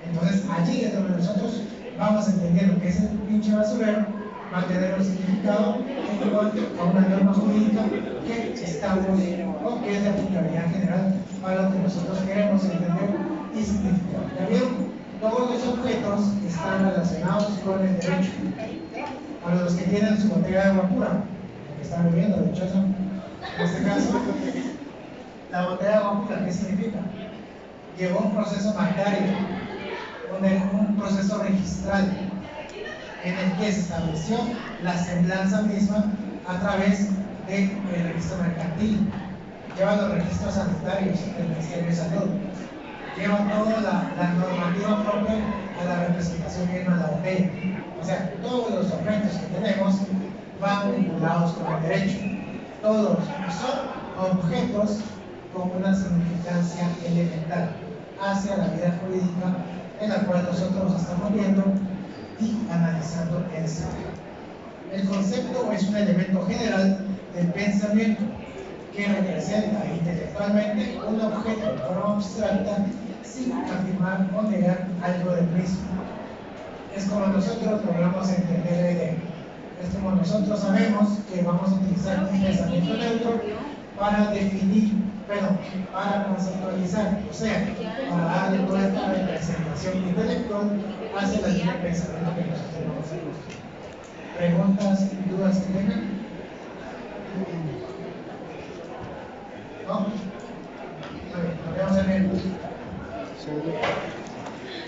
Entonces allí es donde nosotros vamos entendiendo que ese pinche basurero va a tener un significado en igual a una norma jurídica que estamos o que es de aplicabilidad general para lo que nosotros queremos entender y significar. También todos los objetos están relacionados con el derecho. Para los que tienen su botella de agua pura, que están bebiendo, dichoso, en este caso, la botella de agua pura, ¿qué significa? Llevó un proceso marcario, un proceso registral, en el que se estableció la semblanza misma a través del registro mercantil. Lleva los registros sanitarios del Ministerio de Salud, lleva toda la normativa propia a la representación misma de la botella. O sea, todos los objetos que tenemos van vinculados con el derecho. Todos son objetos con una significancia elemental hacia la vida jurídica en la cual nosotros estamos viendo y analizando en sí. El concepto es un elemento general del pensamiento que representa intelectualmente un objeto de forma abstracta sin afirmar o negar algo del mismo. Es como nosotros logramos entender la idea. Es como nosotros sabemos que vamos a utilizar un pensamiento neutro para definir, para conceptualizar, o sea, para darle toda esta representación intelectual hacia la línea de pensamiento que nosotros vamos a hacer. ¿Preguntas y dudas que tengan?